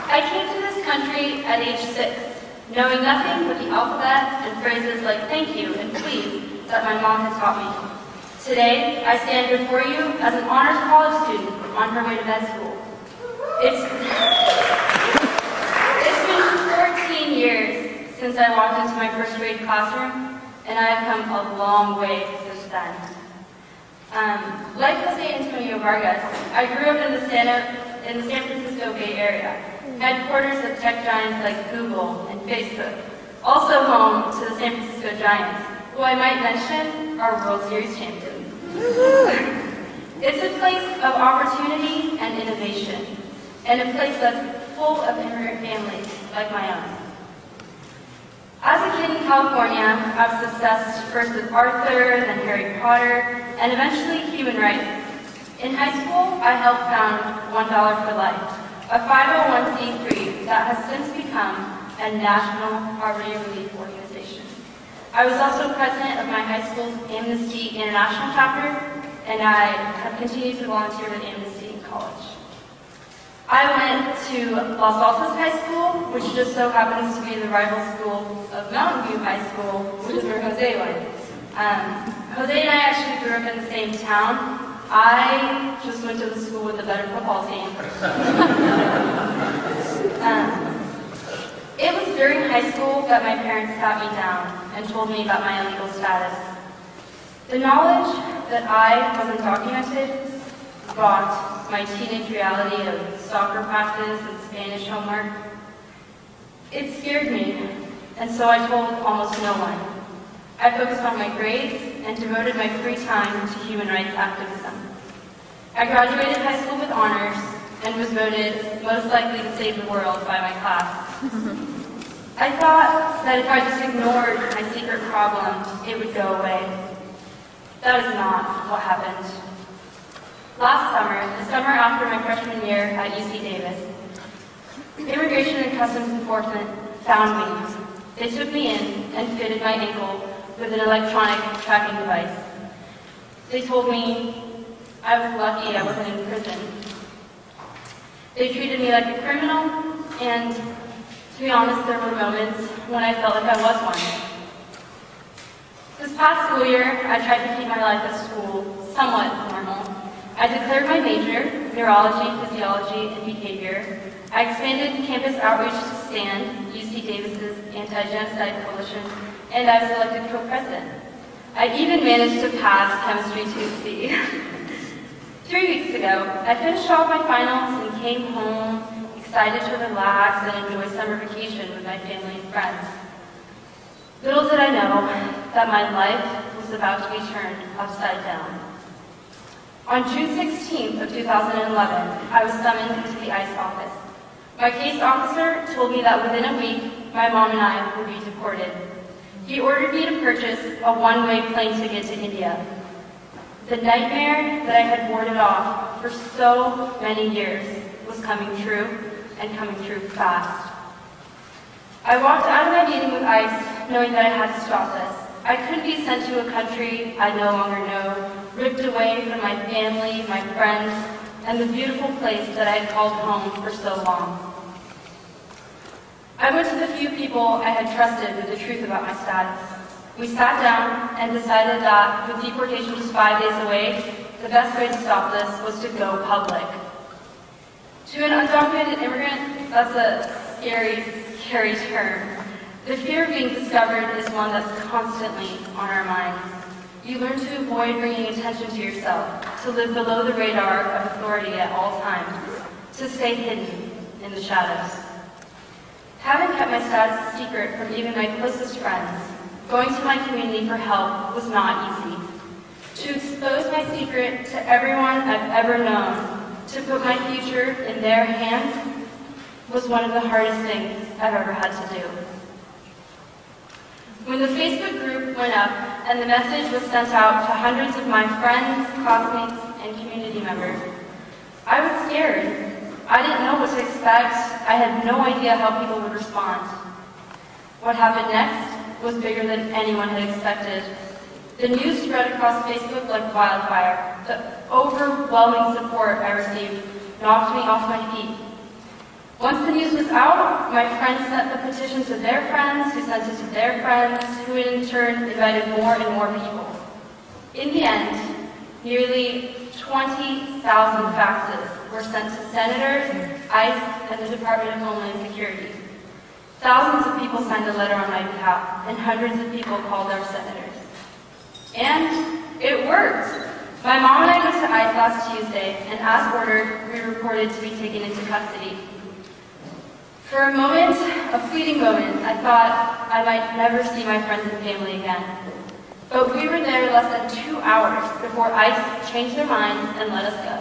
I came to this country at age 6, knowing nothing but the alphabet and phrases like thank you and please that my mom had taught me. Today, I stand before you as an honors college student on her way to med school. It's been 14 years since I walked into my first grade classroom, and I have come a long way since then. Like Jose Antonio Vargas, I grew up in the San Francisco Bay Area, headquarters of tech giants like Google and Facebook, also home to the San Francisco Giants, who I might mention are World Series champions. It's a place of opportunity and innovation, and a place that's full of immigrant families like my own. As a kid in California, I was obsessed first with Arthur, then Harry Potter, and eventually human rights. In high school, I helped found $1 for Life, a 501c3 that has since become a national poverty relief organization. I was also president of my high school's Amnesty International chapter, and I have continued to volunteer with Amnesty in college. I went to Los Altos High School, which just so happens to be the rival school of Mountain View High School, which is where Jose went. Jose and I actually grew up in the same town. I just went to the school with a better football team. It was during high school that my parents sat me down and told me about my illegal status. The knowledge that I was undocumented brought my teenage reality of soccer practice and Spanish homework. It scared me, and so I told almost no one. I focused on my grades and devoted my free time to human rights activism. I graduated high school with honors and was voted most likely to save the world by my class. I thought that if I just ignored my secret problem, it would go away. That is not what happened. Last summer, the summer after my freshman year at UC Davis, Immigration and Customs Enforcement found me. They took me in and fitted my ankle with an electronic tracking device. They told me I was lucky I wasn't in prison. They treated me like a criminal, and to be honest, there were moments when I felt like I was one. This past school year, I tried to keep my life at school somewhat normal. I declared my major, neurology, physiology, and behavior. I expanded campus outreach to STAND, UC Davis's Anti-Genocide Coalition, and I was elected co-president. I even managed to pass Chemistry 2C. 3 weeks ago, I finished off my finals and came home, excited to relax and enjoy summer vacation with my family and friends. Little did I know that my life was about to be turned upside down. On June 16th of 2011, I was summoned to the ICE office. My case officer told me that within a week, my mom and I would be deported. He ordered me to purchase a one-way plane ticket to India. The nightmare that I had warded off for so many years was coming true, and coming true fast. I walked out of my meeting with ICE knowing that I had to stop this. I couldn't be sent to a country I no longer know, ripped away from my family, my friends, and the beautiful place that I had called home for so long. I went to the few people I had trusted with the truth about my status. We sat down and decided that, with deportation just 5 days away, the best way to stop this was to go public. To an undocumented immigrant, that's a scary, scary term. The fear of being discovered is one that's constantly on our minds. You learn to avoid bringing attention to yourself, to live below the radar of authority at all times, to stay hidden in the shadows. Having kept my status a secret from even my closest friends, going to my community for help was not easy. To expose my secret to everyone I've ever known, to put my future in their hands, was one of the hardest things I've ever had to do. When the Facebook group went up and the message was sent out to hundreds of my friends, classmates, and community members, I was scared. I didn't know what to expect. I had no idea how people would respond. What happened next was bigger than anyone had expected. The news spread across Facebook like wildfire. The overwhelming support I received knocked me off my feet. Once the news was out, my friends sent the petition to their friends, who sent it to their friends, who in turn invited more and more people. In the end, nearly 20,000 faxes were sent to senators, ICE, and the Department of Homeland Security. Thousands of people signed a letter on my behalf, and hundreds of people called our senators. And it worked! My mom and I went to ICE last Tuesday, and as ordered, we were reported to be taken into custody. For a moment, a fleeting moment, I thought I might never see my friends and family again. But we were there less than 2 hours before ICE changed their minds and let us go.